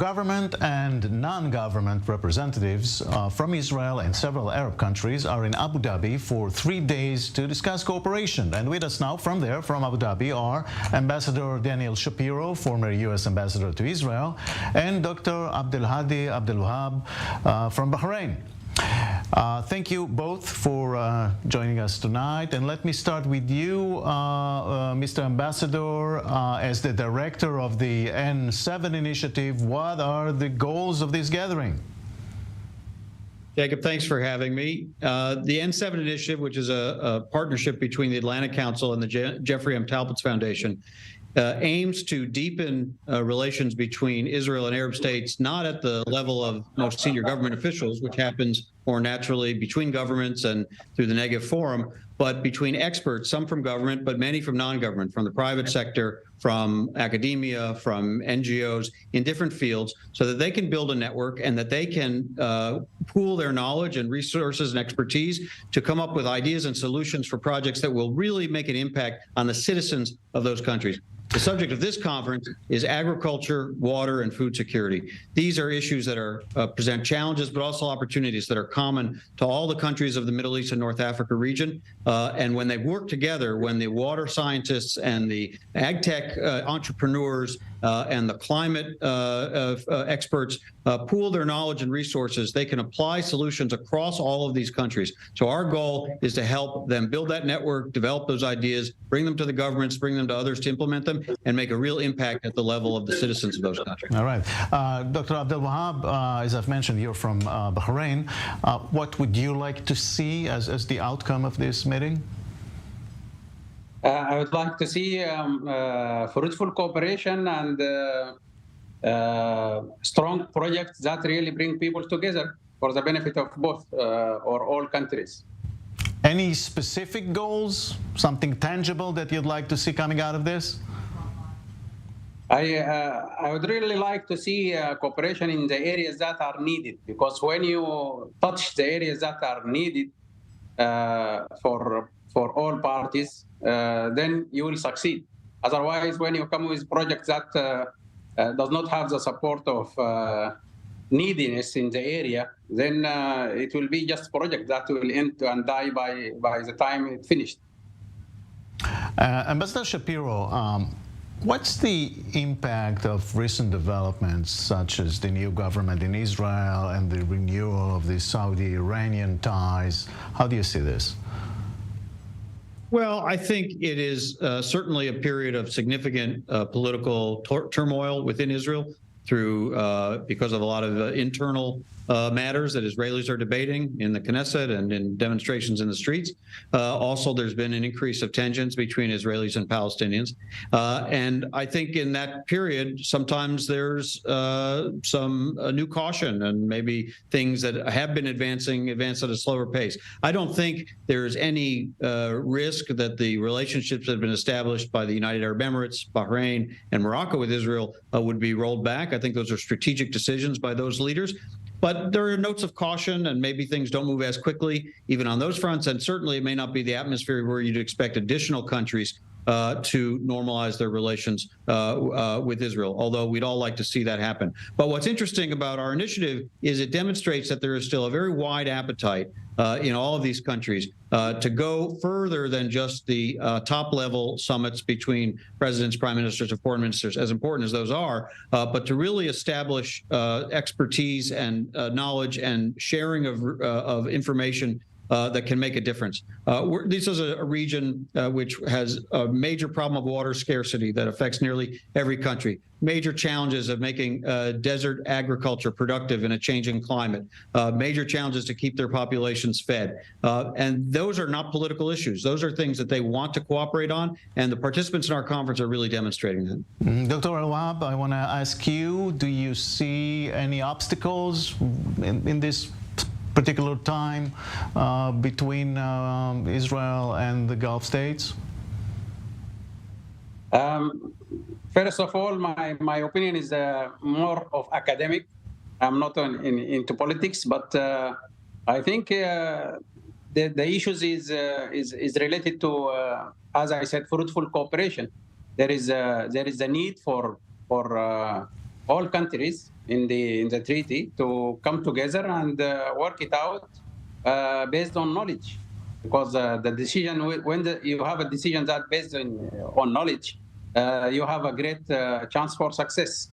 Government and non-government representatives from Israel and several Arab countries are in Abu Dhabi for 3 days to discuss cooperation. And with us now from Abu Dhabi, are Ambassador Daniel Shapiro, former U.S. Ambassador to Israel, and Dr. Abdelhadi A from Bahrain. Thank you both for joining us tonight. And let me start with you, Mr. Ambassador, as the director of the N7 initiative. What are the goals of this gathering? Jacob, thanks for having me. The N7 initiative, which is a partnership between the Atlantic Council and the Jeffrey M. Talbot's Foundation, aims to deepen relations between Israel and Arab states, not at the level of most senior government officials, which happens more naturally between governments and through the Negev Forum, but between experts, some from government, but many from non-government, from the private sector, from academia, from NGOs in different fields, so that they can build a network and that they can pool their knowledge and resources and expertise to come up with ideas and solutions for projects that will really make an impact on the citizens of those countries. The subject of this conference is agriculture, water, and food security. These are issues that are present challenges, but also opportunities that are common to all the countries of the Middle East and North Africa region. And when they work together, when the water scientists and the ag tech entrepreneurs and the climate experts pool their knowledge and resources, they can apply solutions across all of these countries. So our goal is to help them build that network, develop those ideas, bring them to the governments, bring them to others to implement them, and make a real impact at the level of the citizens of those countries. All right. Dr. Abdelwahab, as I've mentioned, you're from Bahrain. What would you like to see as the outcome of this meeting? I would like to see fruitful cooperation and strong projects that really bring people together for the benefit of both or all countries. Any specific goals, something tangible that you'd like to see coming out of this? I would really like to see cooperation in the areas that are needed, because when you touch the areas that are needed for all parties, then you will succeed. Otherwise, when you come with projects that does not have the support of neediness in the area, then it will be just a project that will end and die by the time it's finished. Ambassador Shapiro, what's the impact of recent developments such as the new government in Israel and the renewal of the Saudi-Iranian ties? How do you see this? Well, I think it is certainly a period of significant political turmoil within Israel because of a lot of internal matters that Israelis are debating in the Knesset and in demonstrations in the streets. Also, there's been an increase of tensions between Israelis and Palestinians. And I think in that period, sometimes there's some new caution and maybe things that have been advanced at a slower pace. I don't think there's any risk that the relationships that have been established by the United Arab Emirates, Bahrain, and Morocco with Israel would be rolled back. I think those are strategic decisions by those leaders. But there are notes of caution, and maybe things don't move as quickly, even on those fronts. And certainly it may not be the atmosphere where you'd expect additional countries to normalize their relations with Israel, although we'd all like to see that happen. But what's interesting about our initiative is it demonstrates that there is still a very wide appetite in all of these countries to go further than just the top-level summits between presidents, prime ministers, and foreign ministers, as important as those are, but to really establish expertise and knowledge and sharing of information that can make a difference. This is a region which has a major problem of water scarcity that affects nearly every country. Major challenges of making desert agriculture productive in a changing climate. Major challenges to keep their populations fed. And those are not political issues. Those are things that they want to cooperate on, and the participants in our conference are really demonstrating that. Dr. Al-Wahab, I want to ask you, do you see any obstacles in this particular time between Israel and the Gulf states? First of all, my opinion is more of academic. I'm not into politics, but I think the issues is related to, as I said, fruitful cooperation. There is a need for all countries in the treaty to come together and work it out based on knowledge, because the decision you have a decision that based on knowledge, you have a great chance for success.